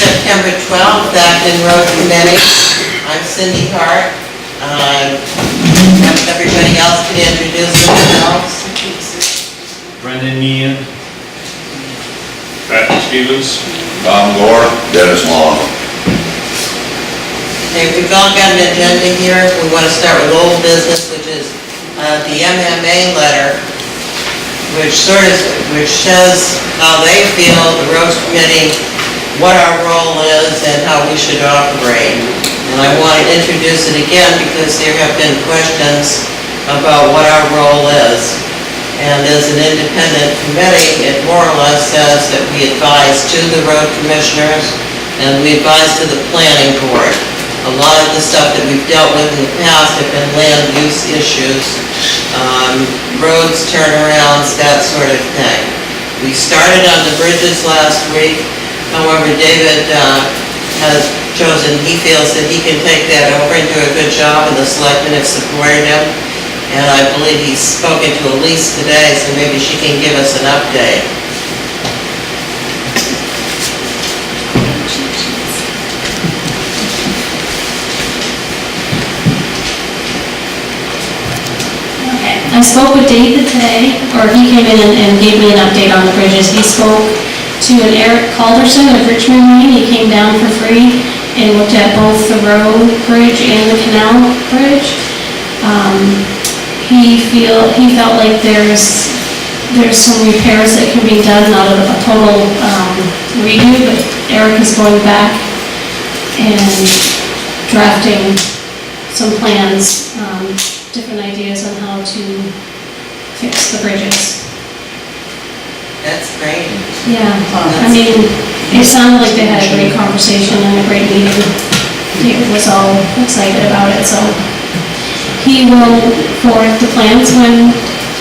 September 12th, Acton Road Committee. I'm Cindy Hart. Everybody else can introduce themselves. Brendan Meehan. Patrick Stevens. Tom Gore. Dennis Long. Okay, we've all got an agenda here. We want to start with old business, which is the MMA letter, which shows how they feel, the roads committee, what our role is and how we should operate. And I want to introduce it again because there have been questions about what our role is. And as an independent committee, it more or less says that we advise to the road commissioners and we advise to the planning board. A lot of the stuff that we've dealt with in the past have been land use issues, roads, turnarounds, that sort of thing. We started on the bridges last week. However, David has chosen, he feels that he can take that over and do a good job, and the selectmen have supported him. And I believe he's spoken to Elise today, so maybe she can give us an update. Okay, I spoke with David today, or he came in and gave me an update on the bridges. He spoke to an Eric Calderson of Richmond, Maine. He came down for free and looked at both the road bridge and the canal bridge. He felt like there's some repairs that can be done, not a total redo, but Eric is going back and drafting some plans, different ideas on how to fix the bridges. That's great. Yeah, I mean, it sounded like they had a great conversation and a great meeting. David was all excited about it, so he will forward the plans when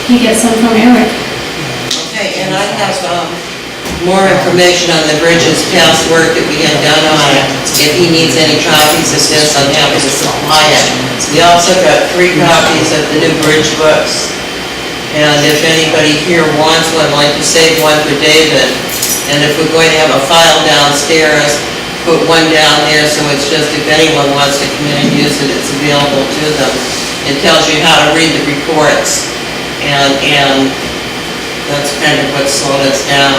he gets them from Eric. Okay, and I have more information on the bridges, past work that we had done on it. If he needs any copies of this, I'm happy to supply it. We also got 3 copies of the new bridge books. And if anybody here wants one, I'd like to save one for David. And if we're going to have a file downstairs, put one down there so it's just if anyone wants to come in and use it, it's available to them. It tells you how to read the reports. And that's kind of what slowed us down.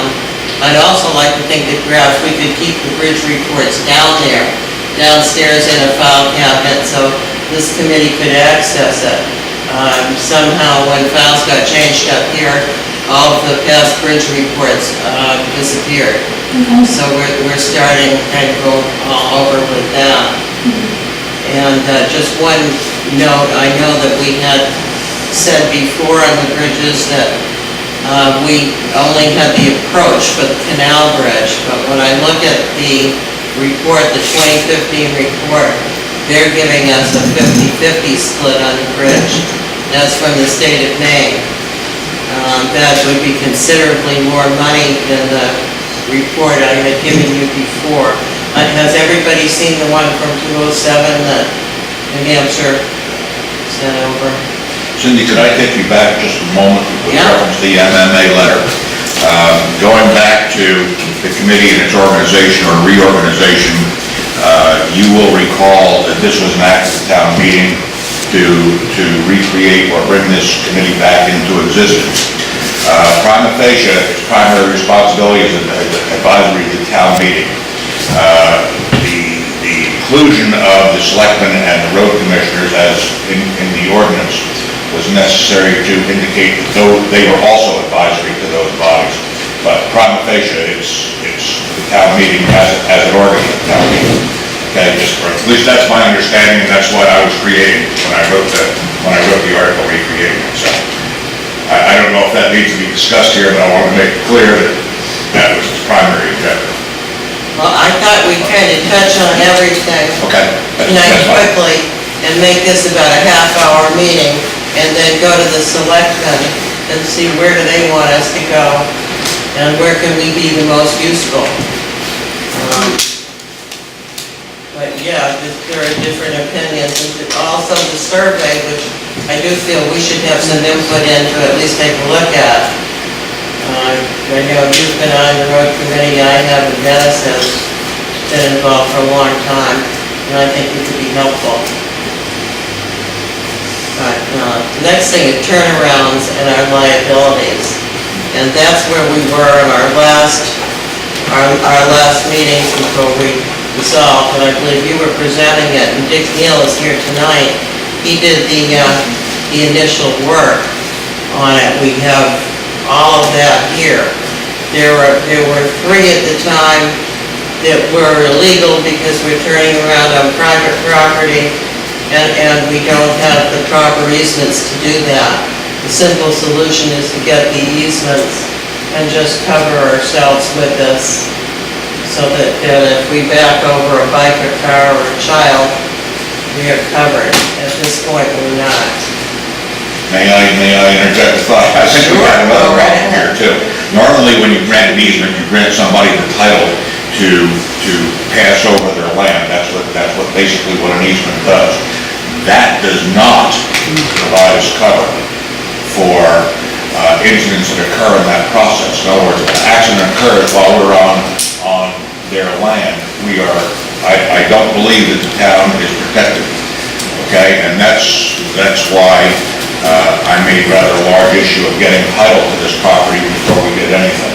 I'd also like to think that perhaps we could keep the bridge reports down there, downstairs in a file cabinet, so this committee could access it. Somehow when files got changed up here, all of the past bridge reports disappeared. So we're starting kind of go all over with that. And just one note, I know that we had said before on the bridges that we only had the approach for the canal bridge, but when I look at the report, the 2015 report, they're giving us a 50-50 split on the bridge. That's from the state of Maine. That would be considerably more money than the report I had given you before. Has everybody seen the one from 207 that New Hampshire sent over? Cindy, could I take you back just a moment with Yeah. reference to the MMA letter? Going back to the committee and its organization or reorganization, you will recall that this was an act of the town meeting to recreate or bring this committee back into existence. Prima facie, its primary responsibility is advisory to the town meeting. The inclusion of the selectmen and the road commissioners as in the ordinance was necessary to indicate that they were also advisory to those bodies. But prima facie, it's the town meeting as an organ of the town meeting. Okay, at least that's my understanding, and that's what I was creating when I wrote the article recreating it. So I don't know if that needs to be discussed here, but I want to make it clear that that was its primary objective. Well, I thought we'd kind of touch on everything Okay. tonight That's fine. quickly and make this about a half-hour meeting and then go to the selectmen and see where do they want us to go and where can we be the most useful. But yeah, there are different opinions. And also the survey, which I do feel we should have some input in to at least take a look at. I know you've been on the road committee, I have, and Dennis has been involved for a long time, and I think it could be helpful. But, the next thing is turnarounds and our liabilities. And that's where we were in our last meeting before we resolved, and I believe you were presenting it, and Dick Neal is here tonight. He did the initial work on it. We have all of that here. There were 3 at the time that were illegal because we're turning around on private property, and we don't have the proper easements to do that. The simple solution is to get the easements and just cover ourselves with this, so that if we back over a bike, a car, or a child, we are covered. At this point, we're not. May I interject a thought? I think we have another Sure, go right problem here ahead. too. Normally, when you grant an easement, you grant somebody the title to pass over their land. That's basically what an easement does. That does not provide us cover for incidents that occur in that process. In other words, if an accident occurs while we're on their land, I don't believe that the town is protected, okay? And that's why I made rather a large issue of getting title to this property before we did anything.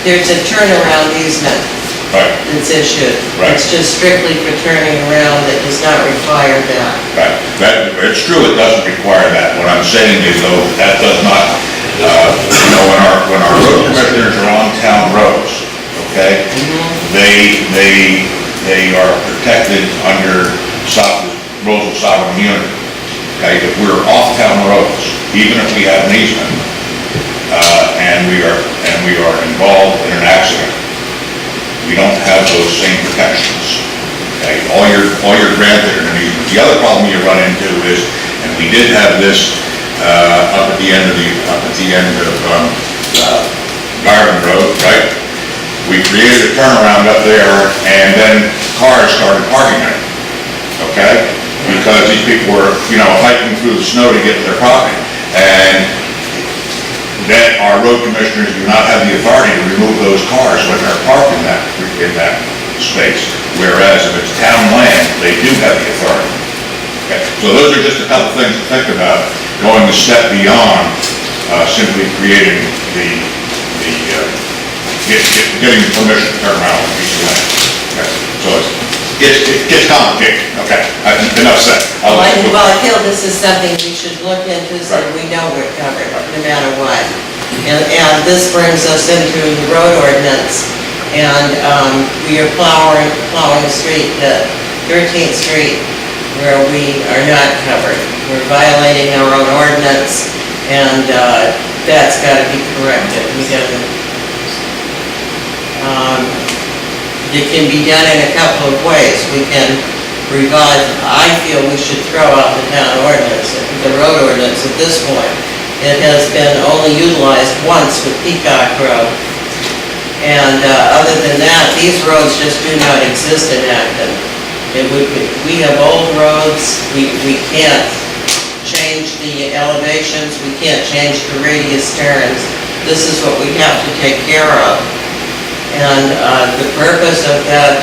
There's a turnaround easement Right, that's issued. Right. It's just strictly for turning around, that does not require that. right. It's true, it doesn't require that. What I'm saying is though, that does not, when our road commissioners are on town roads, okay? They are protected under rules of sovereign immunity. Okay, if we're off town roads, even if we have an easement, and we are involved in an accident, we don't have those same protections. Okay, all you're granted in an easement. The other problem you run into is, and we did have this up at the end of Garden Road, right? We created a turnaround up there, and then cars started parking there, okay? Because these people were, hiking through the snow to get to their property. And then our road commissioners do not have the authority to remove those cars when they're parked in that space. Whereas if it's town land, they do have the authority. Okay, so those are just a couple things to think about, going a step beyond simply creating getting the permission to turn around on a piece of land. Okay, so it gets complicated. Okay, enough said. Well, I feel this is something we should look into, so Right. we know we're covered, no matter what. And this brings us into the road ordinance, and we are plowing a street, 13th Street, where we are not covered. We're violating our own ordinance, and that's got to be corrected. It can be done in a couple of ways. We can revise, I feel we should throw out the town ordinance, the road ordinance at this point. It has been only utilized once with Peacock Road. And other than that, these roads just do not exist in Acton. We have old roads, we can't change the elevations, we can't change the radius turns. This is what we have to take care of. And the purpose of that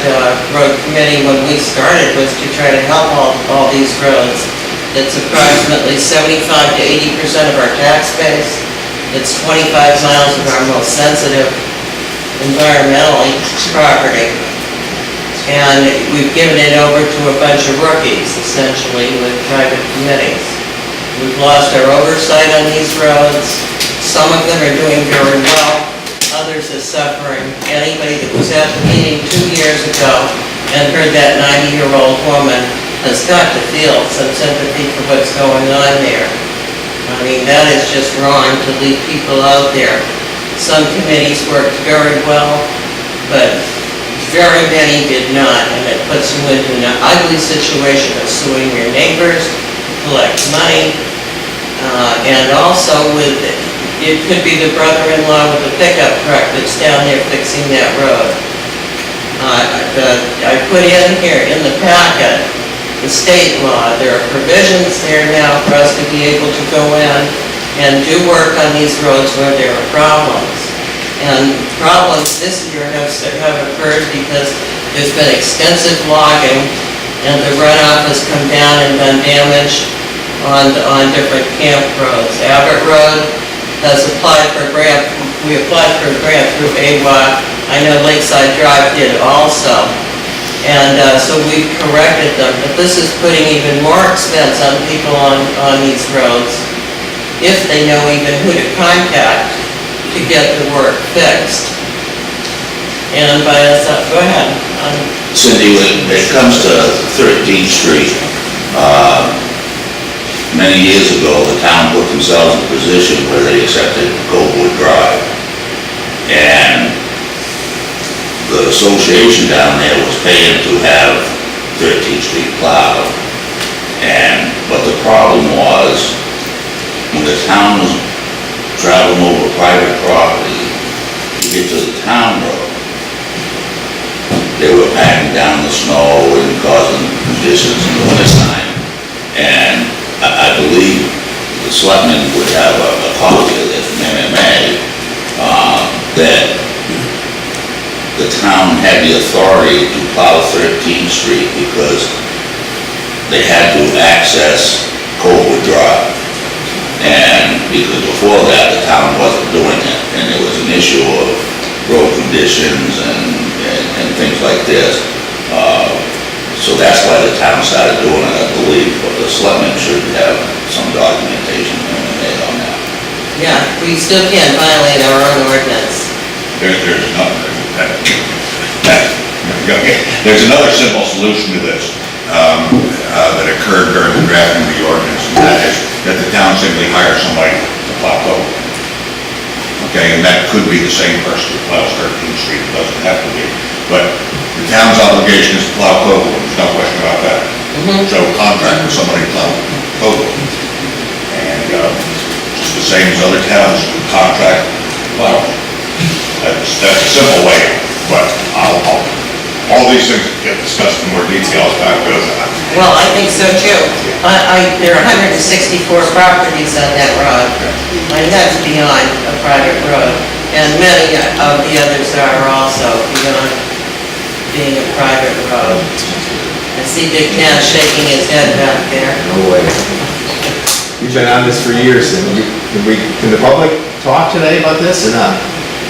road committee when we started was to try to help all these roads. It's approximately 75 to 80% of our tax base. It's 25 miles of our most sensitive environmentally property. And we've given it over to a bunch of rookies, essentially, with private committees. We've lost our oversight on these roads. Some of them are doing very well. Others are suffering. Anybody that was at the meeting 2 years ago and heard that 90-year-old woman has got to feel some sympathy for what's going on there. I mean, that is just wrong to leave people out there. Some committees worked very well, but very many did not, and it puts you into an ugly situation of suing your neighbors, collect money, and also it could be the brother-in-law with the pickup truck that's down there fixing that road. I put in here in the packet the state law. There are provisions there now for us to be able to go in and do work on these roads where there are problems. And problems this year have occurred because There's been extensive logging, and the runoff has come down and done damage on different camp roads. Abbott Road has applied for a grant, we applied for a grant through AWA. I know Lakeside Drive did also. And so we've corrected them, but this is putting even more expense on people on these roads, if they know even who to contact to get the work fixed. And go ahead. Cindy, when it comes to 13th Street, many years ago, the town put themselves in a position where they accepted Coldwood Drive. And the association down there was paying to have 13th Street plowed. But the problem was, when the town was traveling over private property to get to the town road, they were packing down the snow and causing conditions in the wintertime. And I believe the selectmen would have a copy of this from MMA, that the town had the authority to plow 13th Street because they had to access Coldwood Drive. And because before that, the town wasn't doing it, and there was an issue of road conditions and things like this. So that's why the town started doing it, I believe, but the selectmen should have some documentation made on that. Yeah, we still can't violate our own ordinance. There's another simple solution to this, that occurred during the drafting of the ordinance, and that is that the town simply hires somebody to plow over. Okay, and that could be the same person who plows 13th Street, it doesn't have to be. But the town's obligation is to plow Coldwood, there's no question about that. So contract with somebody to plow Coldwood. And just the same as other towns, contract plow. That's a simple way, but all these things get discussed in more detail as time goes on. Well, I think so too. There are 164 properties on that road, and that's beyond a private road. And many of the others are also beyond being a private road. I see Dick Town shaking his head back there. No way. You've been on this for years, and can the public talk today about this or not?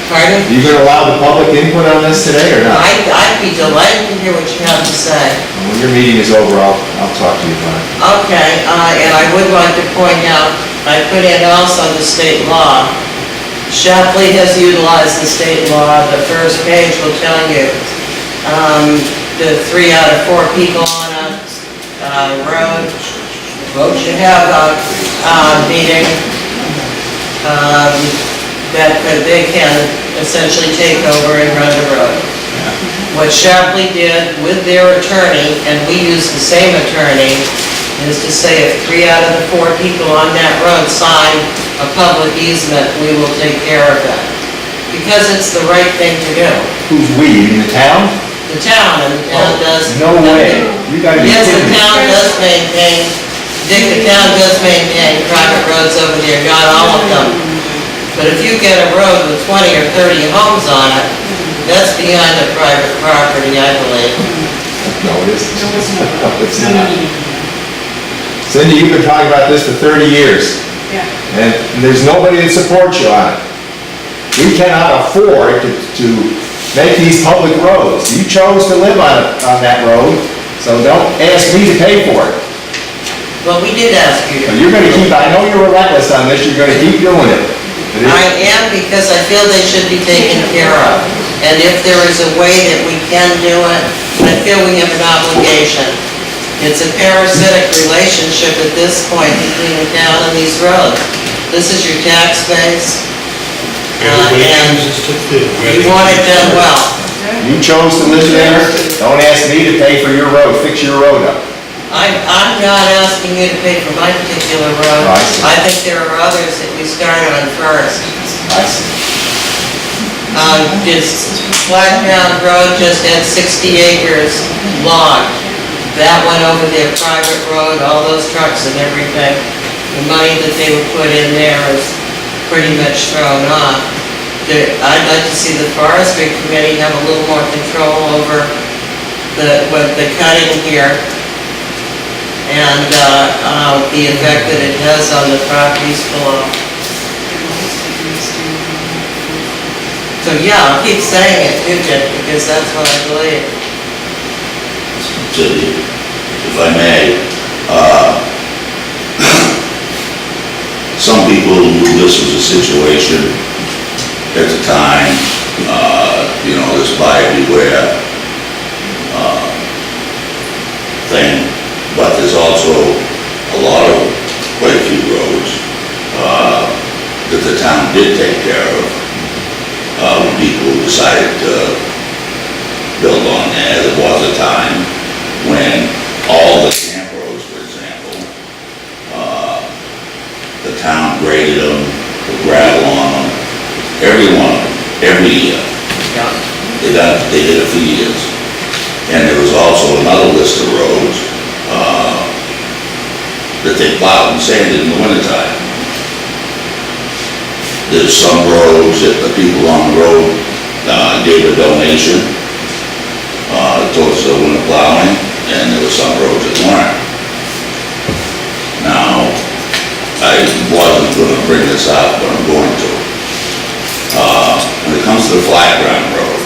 Pardon? Are you gonna allow the public input on this today or not? I'd be delighted to hear what you have to say. When your meeting is over, I'll talk to you about it. Okay, and I would like to point out, I put in also the state law. Shapley has utilized the state law. The first page will tell you, the 3 out of 4 people on a road should have a meeting, that they can essentially take over and run the road. What Shapley did with their attorney, and we use the same attorney, is to say if 3 out of the 4 people on that road sign a public easement, we will take care of it. Because it's the right thing to do. Who's we, in the town? The town, and the town does. No way. You gotta be Yes, the kidding me. town does maintain, Dick, the town does maintain private roads over there, not all of them. But if you get a road with 20 or 30 homes on it, that's beyond the private property, I believe. No, it isn't. No, it's not. Cindy, you've been talking about this for 30 years. Yeah. And there's nobody that supports you on it. We cannot afford to make these public roads. You chose to live on that road, so don't ask me to pay for it. Well, we did ask you to. But you're gonna keep, I know you're relentless on this, you're gonna keep doing it. I am, because I feel they should be taken care of. And if there is a way that we can do it, I feel we have an obligation. It's a parasitic relationship at this point between the town and these roads. This is your tax base, and you want it done well. You chose to live there, don't ask me to pay for your road, fix your road up. I'm not asking you to pay for my particular road. I see. I think there are others that we start on first. I see. This Black Mountain Road just had 60 acres logged. That went over their private road, all those trucks and everything. The money that they would put in there is pretty much thrown off. I'd like to see the forestry committee have a little more control over with the cutting here and, the effect that it has on the properties below. So, yeah, I'll keep saying it, too, Jim, because that's what I believe. If I may, some people knew this was a situation at the time, you know, this buyer beware thing, but there's also a lot of, quite a few roads that the town did take care of when people decided to build on there. There was a time when all the camp roads, for example, the town graded them, put gravel on them, every one of them, every year. They did it for years. And there was also another list of roads that they plowed and sanded in the wintertime. There's some roads that the people on the road gave a donation towards the winter plowing, and there were some roads that weren't. Now, I wasn't going to bring this up, but I'm going to. When it comes to the flat ground road,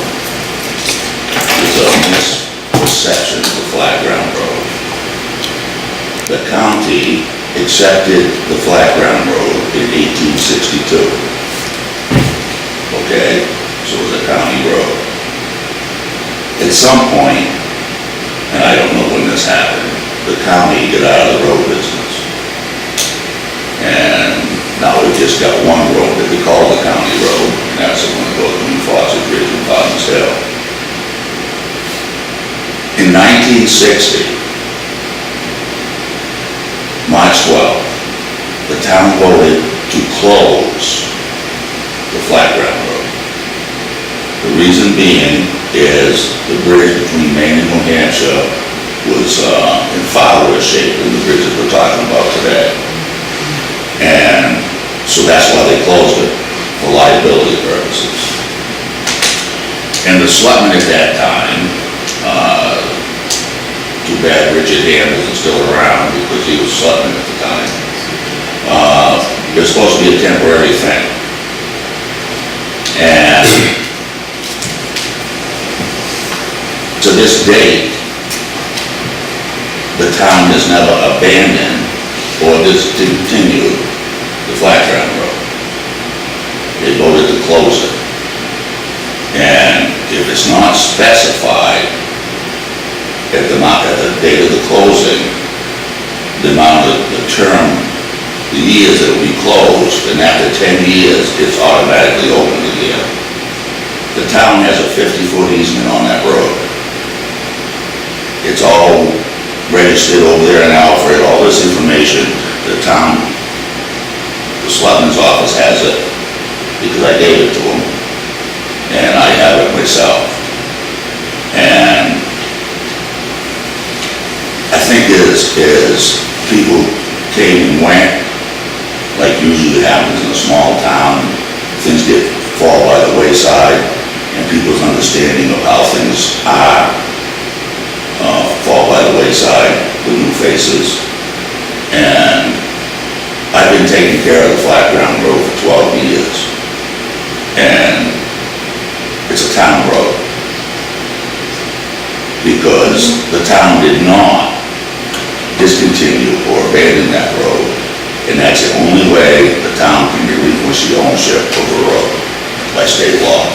there's a misperception of the flat ground road. The county accepted the flat ground road in 1862. Okay, so it was a county road. At some point, and I don't know when this happened, the county got out of the road business. And now we've just got one road that we call the county road, and that's the one that goes between Fawcett Ridge and Fountains Hill. In 1960, March 12th, the town voted to close the flat ground road. The reason being is the bridge between Maine and New Hampshire was in far worse shape than the bridges we're talking about today. And so that's why they closed it, for liability purposes. And the selectmen at that time, too bad Richard Ham isn't still around because he was selectman at the time, it was supposed to be a temporary thing. And to this date, the town has never abandoned or discontinued the flat ground road. They voted to close it. And if it's not specified at the date of the closing, the amount of the term, the years that will be closed, and after 10 years, it's automatically opened again. The town has a 50-foot easement on that road. It's all registered over there in Alfred, all this information, the town, the selectman's office has it, because I gave it to them, and I have it myself. And I think as people came and went, like usually happens in a small town, things fall by the wayside, and people's understanding of how things are fall by the wayside with new faces. And I've been taking care of the flat ground road for 12 years. And it's a town road. Because the town did not discontinue or abandon that road. And that's the only way the town can relinquish the ownership of a road, by state law.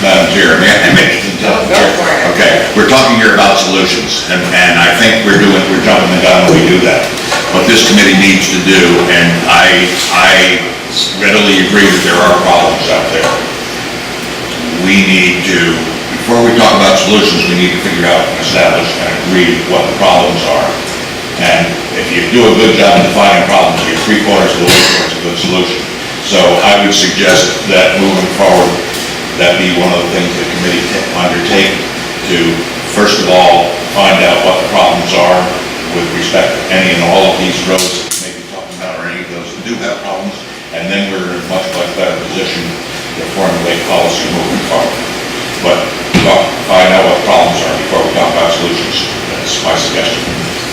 Madam Chair, may I make it? Go for it. Okay, we're talking here about solutions, and I think we're jumping the gun when we do that. What this committee needs to do, and I readily agree that there are problems out there. We need to, before we talk about solutions, we need to figure out, establish, and agree what the problems are. And if you do a good job of defining problems, you're 3/4 of the way towards a good solution. So I would suggest that moving forward, that be one of the things the committee undertake to, first of all, find out what the problems are with respect to any and all of these roads that we may be talking about, or any of those that do have problems, and then we're in a much better position we'll formulate policy moving forward. But we'll find out what problems are before we talk about solutions. That's my suggestion.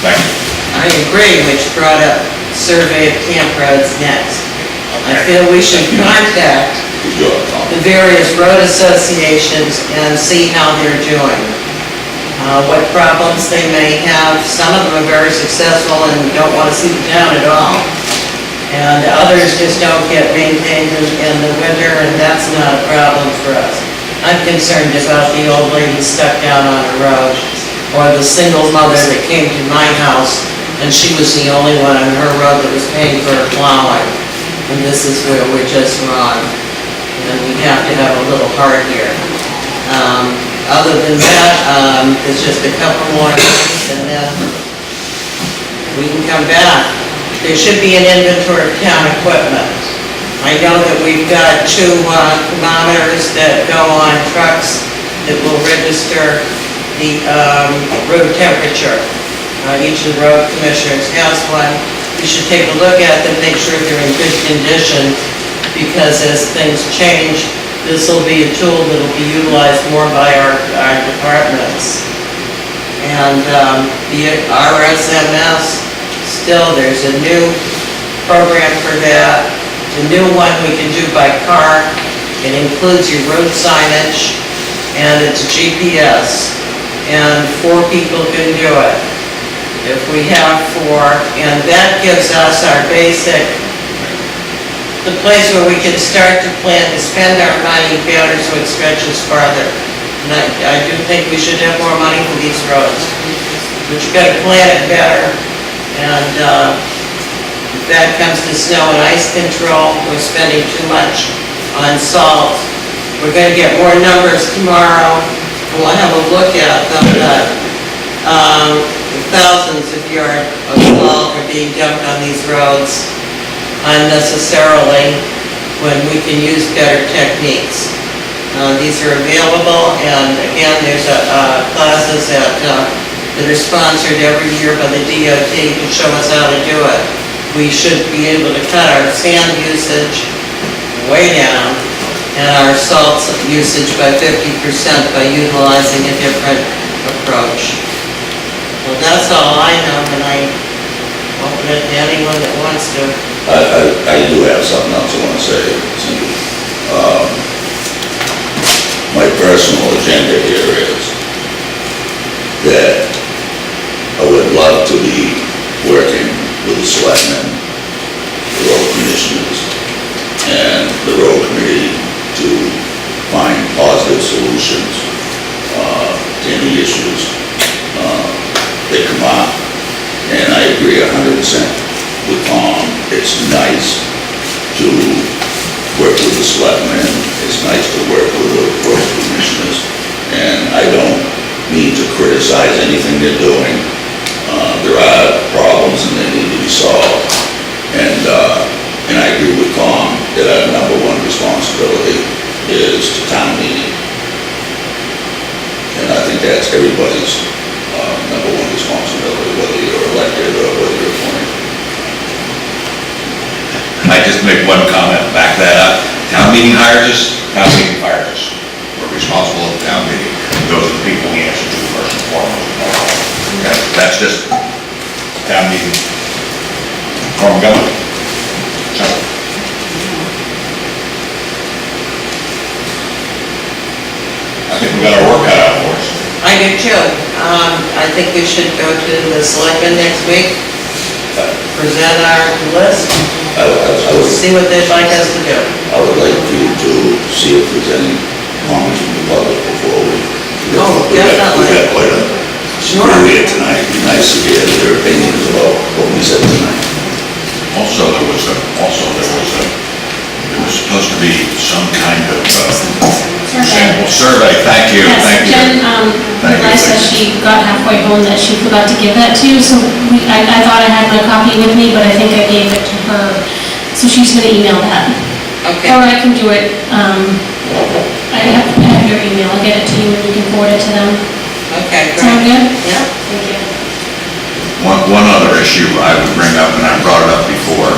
Thank you. I agree, which brought up survey of camp roads next. I feel we should contact Good job, Tom. the various road associations and see how they're doing. What problems they may have. Some of them are very successful and don't want to see the town at all. And others just don't get maintained in the winter, and that's not a problem for us. I'm concerned about the old lady stuck down on the road, or the single mother that came to my house, and she was the only one on her road that was paying for her plowing. And this is where we're just wrong. And we have to have a little heart here. Other than that, there's just a couple more things, and then we can come back. There should be an inventory of town equipment. I know that we've got 2 thermometers that go on trucks that will register the road temperature. Each of the road commissioners has one. We should take a look at them, make sure they're in good condition, because as things change, this will be a tool that will be utilized more by our departments. And the RSMS, still, there's a new program for that. The new one we can do by car. It includes your road signage, and it's GPS, and 4 people can do it. If we have 4, and that gives us our basic, the place where we can start to plan to spend our money better so it stretches farther. And I do think we should have more money for these roads. But you gotta plan it better. And if that comes to snow and ice control, we're spending too much on salt. We're gonna get more numbers tomorrow. We'll have a look at them, but thousands of yards of salt are being dumped on these roads unnecessarily when we can use better techniques. These are available, and again, there's classes that are sponsored every year by the DOT to show us how to do it. We should be able to cut our sand usage way down and our salt usage by 50% by utilizing a different approach. Well, that's all I know, and I open it to anyone that wants to. I do have something else I want to say, Cindy. My personal agenda here is that I would love to be working with the selectmen, the road commissioners, and the road committee to find positive solutions to any issues that come up. And I agree 100% with Tom. It's nice to work with the selectmen, it's nice to work with the road commissioners, and I don't mean to criticize anything they're doing. There are problems and they need to be solved. And I agree with Tom that our number 1 responsibility is to town meeting. And I think that's everybody's number 1 responsibility, whether you're elected or whether you're appointed. I just make one comment, back that up. Town meeting hires us, town meeting fires us. We're responsible of the town meeting. Those are the people we answer to first and foremost. Okay, that's just town meeting. Where I'm going. So, I think we got our work cut out for us. I do too. I think we should go to the selectmen next week, present our list, I would see what they'd like us to do. I would like for you to see if there's any comments from the public before we. Oh, We definitely. got quite a Sure. crew here tonight. It'd be nice to hear their opinions about what we said tonight. Also, there was supposed to be some kind of sample survey. Thank you, Yes, thank you. Jen realized that she got halfway home that she forgot to give that to you, so I thought I had my copy with me, but I think I gave it to her, so she's gonna email that. Okay. Or I can do it, I have your email, I'll get it to you and you can forward it to them. Okay, great. Sound good? Yeah. Thank you. One other issue I would bring up, and I brought it up before,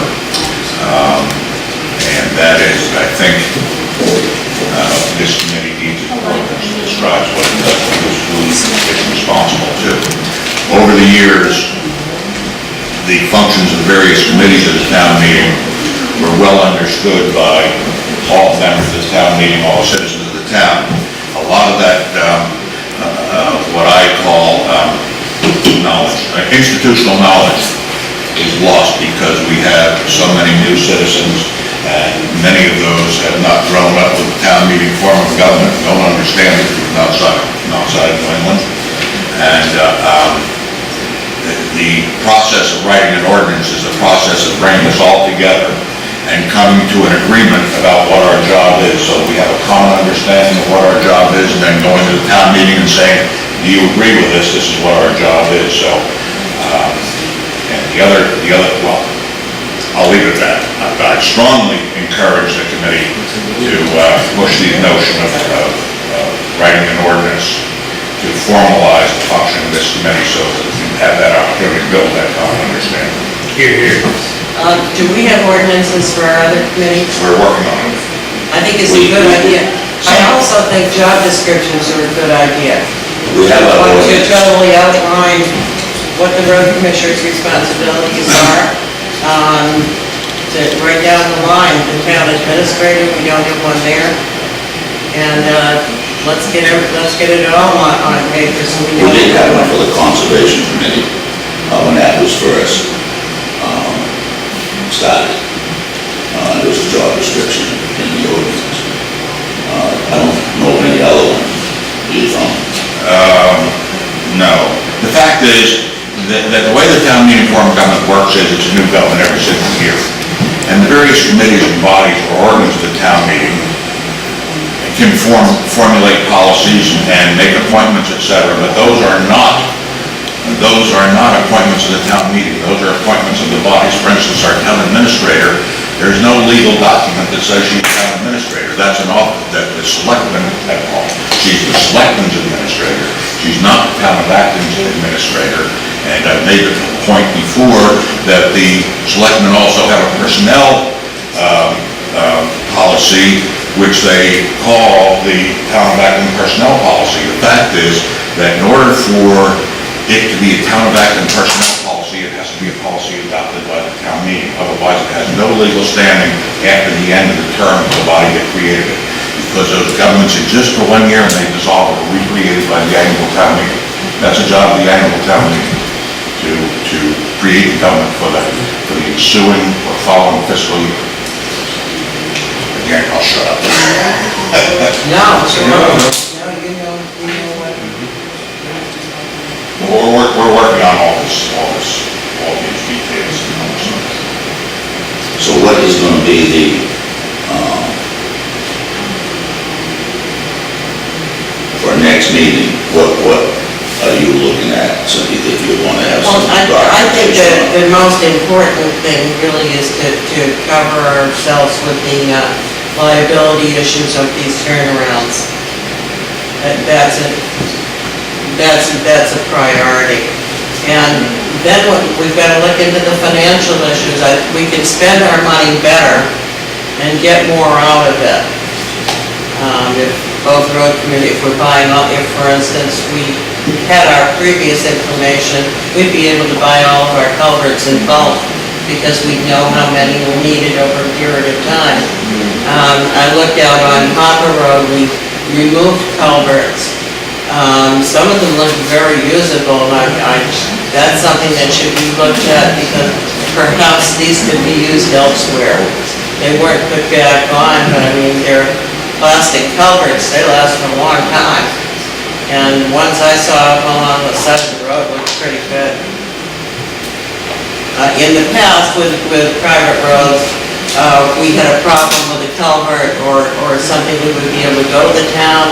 and that is, I think This committee needs an ordinance that describes what it does, who it's responsible to. Over the years, the functions of the various committees of the town meeting were well understood by all members of the town meeting, all citizens of the town. A lot of that, what I call knowledge, institutional knowledge, is lost because we have so many new citizens, and many of those have not grown up with the town meeting form of government, don't understand it from outside of New England. And the process of writing an ordinance is a process of bringing us all together and coming to an agreement about what our job is. So we have a common understanding of what our job is, and then going to the town meeting and saying, do you agree with this? This is what our job is. So, and the other, well, I'll leave it at that. I strongly encourage the committee to push the notion of writing an ordinance to formalize the function of this committee so that we can have that opportunity to build that common understanding. Here. Do we have ordinances for our other committees? We're working on it. I think it's a good idea. I also think job descriptions are a good idea. We have a To ordinance. totally outline what the road commissioner's responsibilities are, to bring down the line, the town administrator, we don't have one there. And, let's get it all on paper so we We know. did have one for the Conservation Committee, when that was first started. There was a job description in the ordinance. I don't know of any other one. Do you, Tom? No. The fact is that the way the town meeting form of government works is it's a new government every single year. And the various committees and bodies or organs of the town meeting can formulate policies and make appointments, et cetera, but those are not appointments of the town meeting. Those are appointments of the bodies. For instance, our town administrator, there's no legal document that says she's town administrator. That's an office that the selectmen have called. She's the selectmen's administrator. She's not the town of Acton's administrator. And I've made the point before that the selectmen also have a personnel policy, which they call the town of Acton personnel policy. The fact is that in order for it to be a town of Acton personnel policy, it has to be a policy adopted by the town meeting. Otherwise, it has no legal standing after the end of the term of the body that created it. Because those governments exist for 1 year and they dissolve or are recreated by the annual town meeting. That's the job of the annual town meeting, to create the government for the ensuing or following fiscal year. Again, I'll shut up. No, sure. No, you know what. We're working on all these details. So what is going to be the, for next meeting, what are you looking at? So you think you want to have Well, some I think documentation on it? the most important thing really is to cover ourselves with the liability issues of these turnarounds. That's a priority. And then we've got to look into the financial issues. We can spend our money better and get more out of it. If both road committee, if we're buying, if for instance, we had our previous information, we'd be able to buy all of our culverts in bulk because we know how many we needed over a period of time. I looked out on Hopper Road, we removed culverts. Some of them look very usable, and that's something that should be looked at because perhaps these could be used elsewhere. They weren't put back on, but I mean, they're plastic culverts, they last for a long time. And ones I saw up along the side of the road looked pretty good. In the past, with private roads, we had a problem with a culvert or something, we would be able to go to the town,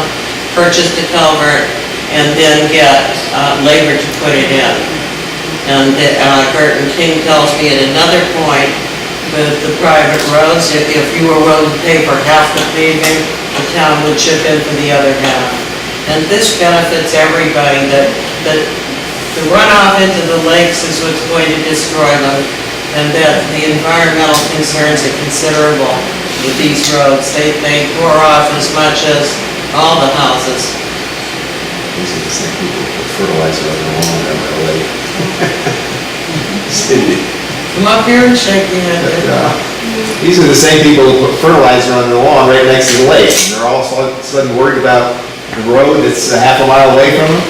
purchase the culvert, and then get labor to put it in. And Burton King tells me at another point, with the private roads, if you were willing to pay for half the paving, the town would chip in for the other half. And this benefits everybody, that the runoff into the lakes is what's going to destroy them, and that the environmental concerns are considerable. with these roads. They tore off as much as all the houses. These are the same people who put fertilizer on the lawn in the lake. Cindy. Come up here and shake your head. These are the same people who put fertilizer on the lawn right next to the lake, and they're all of a sudden worried about the road that's a half a mile away from them?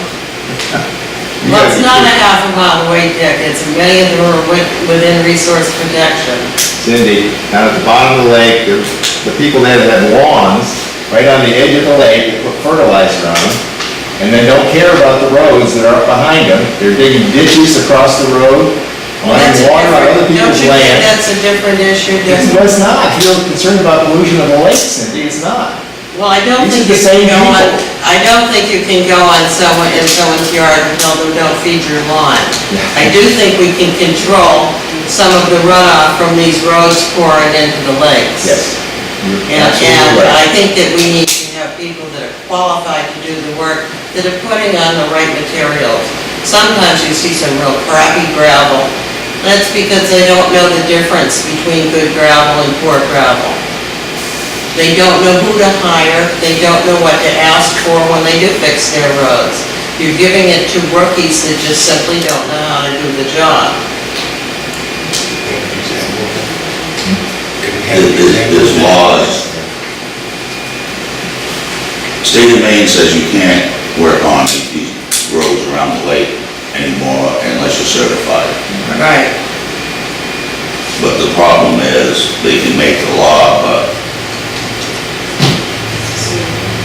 You Well, gotta it's be not a kidding. half a mile away, Dick. It's many of them are within resource protection. Cindy, down at the bottom of the lake, the people there that have lawns, right on the edge of the lake, they put fertilizer on them, and then don't care about the roads that are up behind them. They're digging ditches across the road, That's running a water on other different- people's Don't you think land. that's a different issue, Dick? It's not. If you're concerned about pollution of the lake, Cindy, it's not. Well, I don't These think are the you can same go on, people. I don't think you can go on in someone's yard and tell them, don't feed your lawn. I do think we can control some of the runoff from these roads pouring into the lakes. Yes. You're And absolutely I right. think that we need to have people that are qualified to do the work, that are putting on the right materials. Sometimes you see some real crappy gravel. That's because they don't know the difference between good gravel and poor gravel. They don't know who to hire, they don't know what to ask for when they do fix their roads. You're giving it to rookies that just simply don't know how to do the job. There's laws. State of Maine says you can't work on these roads around the lake anymore unless you're certified. Right. But the problem is, they can make the law, but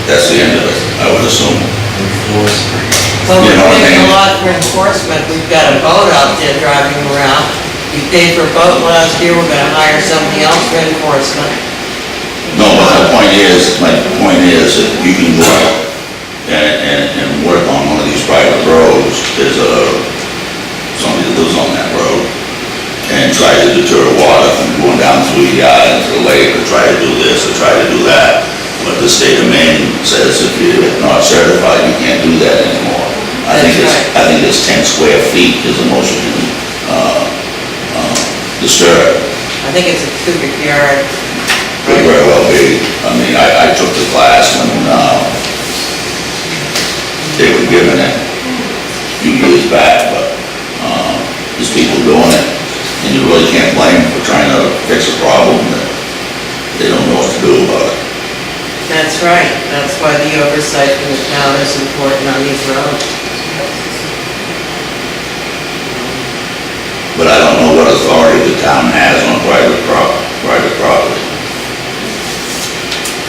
that's the end of it, I would assume. Well, You we're know what I paying a mean? lot for enforcement, we've got a boat out there driving around. We paid for a boat last year, we're gonna hire somebody else for enforcement. No, but my point is that you can go out and work on one of these private roads, there's somebody that lives on that road, and try to deter water from going down through the yard into the lake, or try to do this, or try to do that. But the state of Maine says if you're not certified, you can't do that anymore. I think it's 10 square feet is the most you can, disturb. I think it's a cubic yard. Could very well be. I mean, I took the class when, they were given it a few years back, but, there's people doing it, and you really can't blame them for trying to fix a problem that they don't know what to do about it. That's right, that's why the oversight from the town is important on these roads. But I don't know what authority the town has on private property.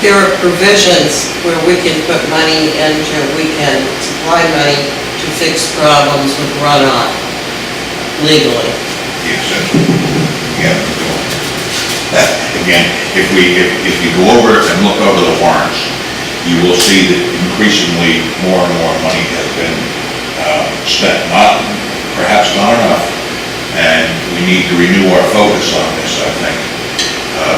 There are provisions where we can put money into, we can supply money to fix problems with runoff legally. Again, if you go over and look over the warrants, you will see that increasingly more and more money has been spent, perhaps not enough, and we need to renew our focus on this, I think.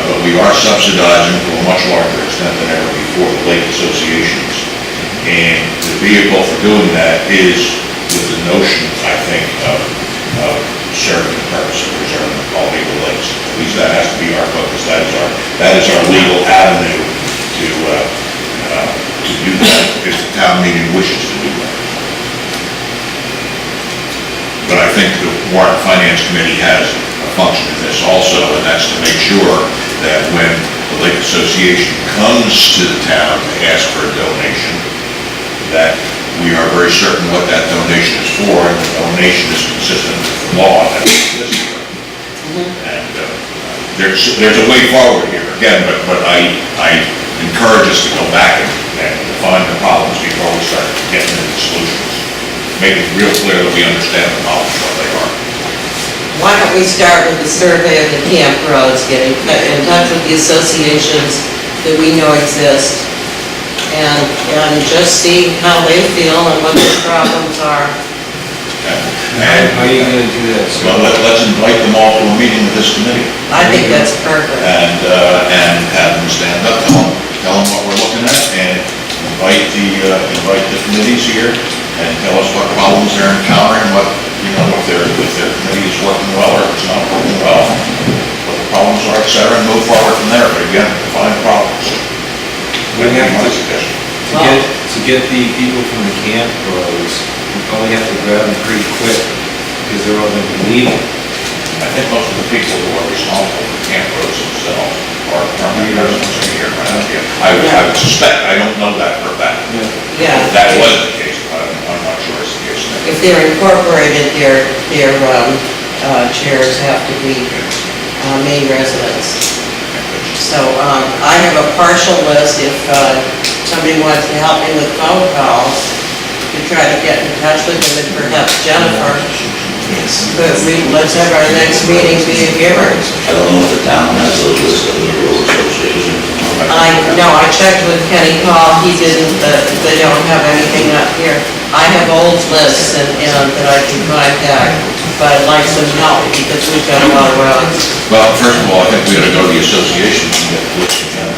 But we are subsidizing to a much larger extent than ever before the lake associations. And the vehicle for doing that is with the notion, I think, of serving the purpose of preserving the quality of the lakes. At least that has to be our focus. That is our legal avenue to do that if the town meeting wishes to do that. But I think the Warrant and Finance Committee has a function in this also, and that's to make sure that when the Lake Association comes to the town to ask for a donation, that we are very certain what that donation is for, and the donation is consistent with the law that exists here. And there's a way forward here, again, but I encourage us to go back and define the problems before we start getting into solutions. Make it real clear that we understand the problems, what they are. Why don't we start with the survey of the camp roads, getting in touch with the associations that we know exist, and just see how they feel and what their problems are. And How are you gonna do that? well, let's invite them all to a meeting with this committee, I think that's perfect. and have them stand up, tell them what we're looking at, and invite the committees here, and tell us what problems they're encountering, if their committee is working well or if it's not working well, what the problems are, et cetera, and move forward from there, but again, define problems. We have My to- suggestion. To get the people from the camp roads, we probably have to grab them pretty quick, because they're all gonna be leaving. I think most of the people who are responsible for camp roads themselves are permanent residents in here around here. I would suspect, I don't know that for a fact. Yeah. That was the case, but I'm not sure it's the case now. If they're incorporated, their chairs have to be main residents. So, I have a partial list, if somebody wants to help me with phone calls, to try to get in touch with them, and perhaps Jennifer. But let's have our next meeting be a giver. I don't know if the town has a list of the road associations. I checked with Kenny Paul, he didn't, they don't have anything up here. I have old lists and that I can contact, but I'd like some help, because we've got a lot of roads. Well, first of all, I think we ought to go to the association and get the list of them.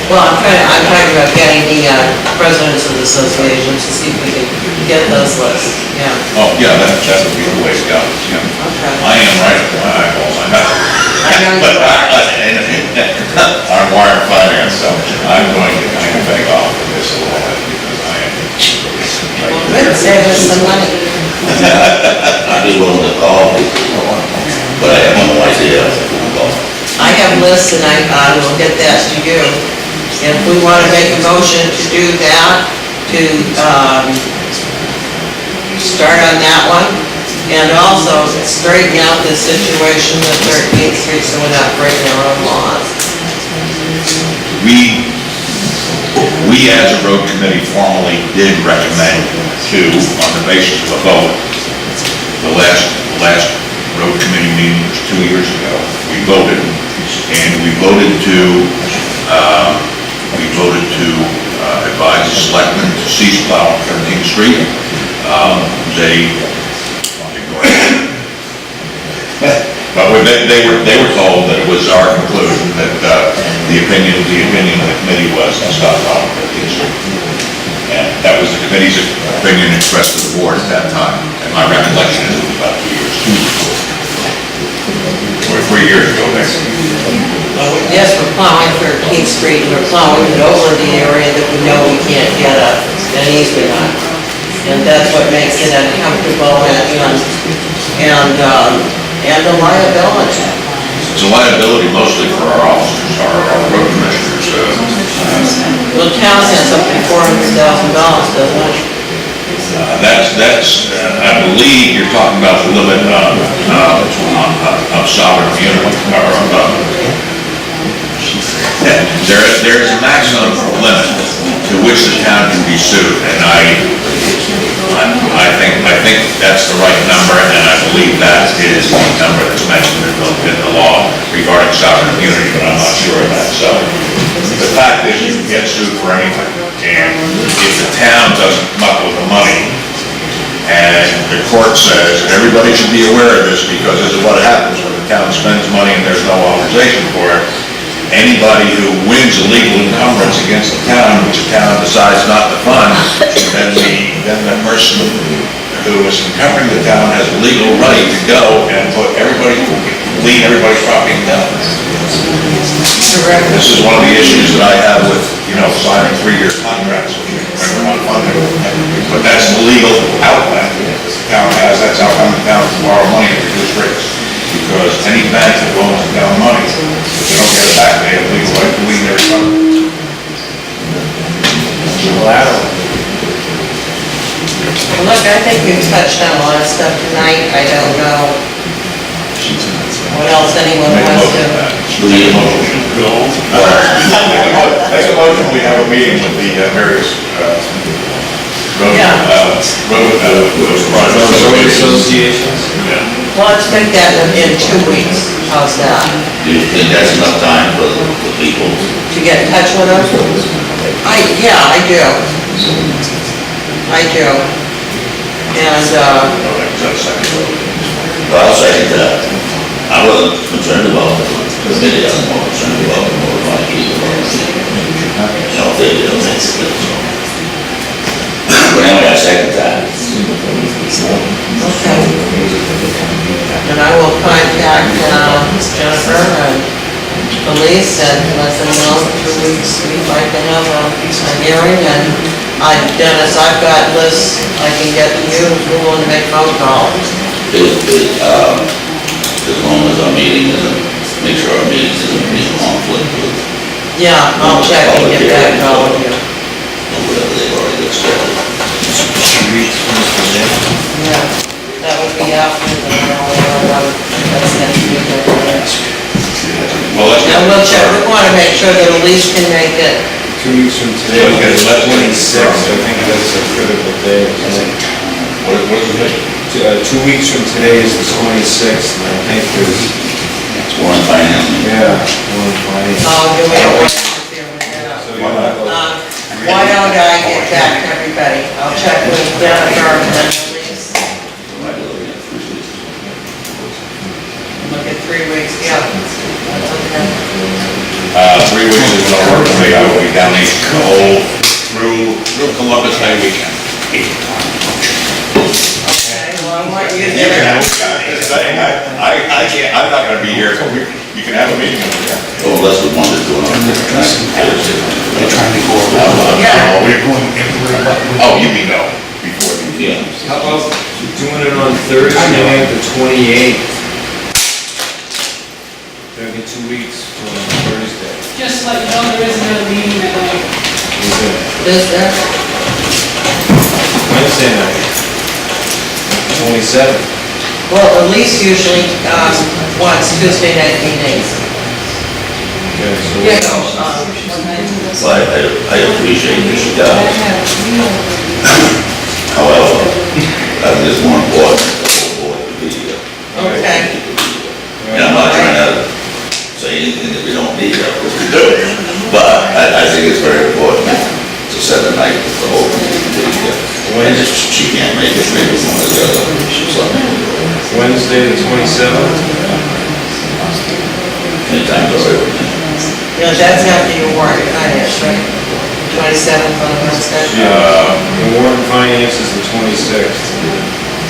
Well, I'm talking about getting the presidents of the associations to see if we can get those lists, yeah. Oh, yeah, that would be the way to go, yeah. Okay. I am right at my eyeballs, I know. I know you are. I'm wired finance, so I'm going to kind of beg off of this a little bit, because I am. Good, save us some money. I'd be willing to call people, but I have no idea who to call. I have lists and I will get that to you. If we want to make a motion to do that, to start on that one, and also straighten out the situation with 13th Street so we're not breaking our own laws. We as a road committee formally did recommend to, on the basis of a vote, the last road committee meeting was 2 years ago. We voted, and we voted to advise the selectmen to cease plowing 13th Street. But they were told that it was our conclusion that the opinion of the committee was to stop plowing 13th Street. And that was the committee's opinion expressed to the board at that time. And my recollection is it was about 2 years. Or 3 years ago, basically. Yes, we're plowing 13th Street, and we're plowing it over the area that we know we can't get an easement on. And that's what makes it uncomfortable and the liability. It's a liability mostly for our officers, our road commissioners. Well, town has up to $400,000, doesn't it? That's, I believe you're talking about the limit of sovereign immunity, or there is a maximum limit to which the town can be sued, and I think that's the right number, and I believe that is the number that's mentioned in the law regarding sovereign immunity, but I'm not sure of that. So the fact is you can get sued for anything, and if the town doesn't come up with the money, and the court says, and everybody should be aware of this, because this is what happens when the town spends money and there's no authorization for it. Anybody who wins a legal encumbrance against the town, which the town decides not to fund, then the person who is encumbering the town has a legal right to go and lien everybody's property down. This is one of the issues that I have with, signing 3-year contracts, which are not funded. But that's the legal outlet that the town has, that's how come the town can borrow money at reduced rates. Because any bank that loans the town money, if they don't get it back, they have a legal right to lien their fund. Well, look, I think we've touched on a lot of stuff tonight. I don't know what else anyone wants to. Do we need a motion? Make a motion, we have a meeting with the various road associations. Well, let's make that in 2 weeks. How's that? Do you think that's enough time for the people? To get in touch with them? Yeah, I do. I do. And, Well, I'll second that. I wasn't concerned about the committee, I'm more concerned about the notified people. If they don't make it, so. But anyway, I second that. okay. And I will contact Jennifer and Elise and let them know in 2 weeks we'd like to have a hearing. And Dennis, I've got lists I can get to you if you want to make phone calls. As long as our meeting isn't, make sure our meeting isn't in conflict with Yeah, I'll check and get back to all of you. whatever they've already got scheduled. 2 weeks from today. Yeah, that would be after the, that's next week. Well, let's. And we'll check, we want to make sure that Elise can make it. 2 weeks from today, Okay, is let's- 26th, I think that's a critical day, isn't it? What is it? 2 weeks from today is the 26th, and I think there's, Warren Finance. yeah, one Friday. Oh, do we don't want to interfere with that. So you'll have a- Why don't I get back to everybody? I'll check with Jennifer and then Elise. Look at 3 weeks, yeah. That's okay. 3 weeks is gonna work for me, I will be down the whole, through Columbus Day weekend. Okay, well, I want you to You can get have, it. I can't, I'm not gonna be here, so you can have a meeting over there. Oh, that's the one that's going on different times. They're trying to go around. Yeah. We're going everywhere. Oh, you mean no, before the. Yeah. How about doing it on Thursday, the 28th? That'll be 2 weeks from Thursday. Just let you know, there is another meeting that night. Is it This, that, Wednesday night? 27th. well, Elise usually, wants Tuesday night meetings. Okay, so. You know, So I appreciate this, you guys. However, I think it's more important that the whole board to be here. okay. And I'm not trying to say anything that we don't need, because we do. But I think it's very important to set a night that the whole board can be here. And if she can't make it, maybe one of the other, something. Wednesday, the 27th? Anytime's all right with me. You know, that's after your work, finance, right? 27th on Wednesday? The warrant finance is the 26th.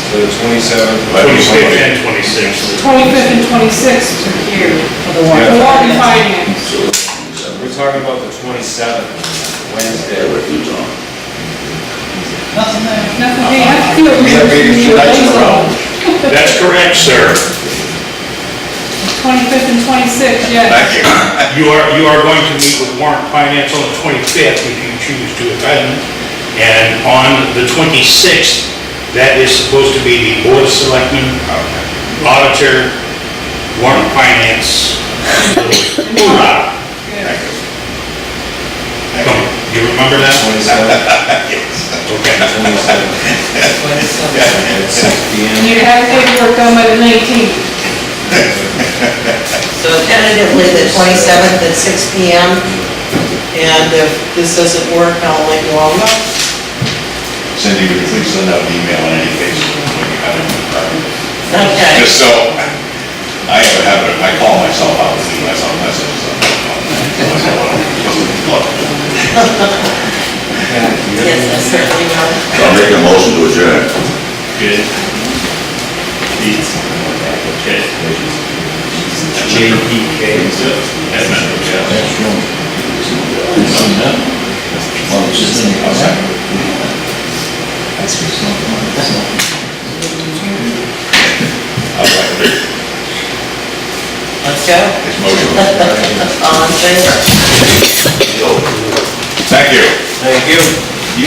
So the 27th. 25th and 26th. 25th and 26th are here for the warrant. Yeah. The warrant and finance. So, We're talking about the 27th, Wednesday. yeah, with you, Tom. Nothing, they have to do it. We have meetings 2 nights in a row. That's correct, sir. 25th and 26th, yes. Thank you. You are going to meet with warrant finance on the 25th if you choose to attend. And on the 26th, that is supposed to be the board of selectmen, auditor, warrant finance. Hoorah. Come, you remember that? 27th, Okay. 27th, 27th. at 6 PM. You have paperwork done by the 19th. So tentatively, the 27th at 6 PM, and if this doesn't work, I'll let you all know. Cindy, would you please send out an email in any case when you have it? Okay. Just so, I have a habit, I call myself out and leave myself messages on my phone. Yes, I certainly will. So I'll make a motion to adjourn. Good. Okay. JPK. Edmund, yeah. Let's go. This motion. All in favor? Thank you. Thank you. You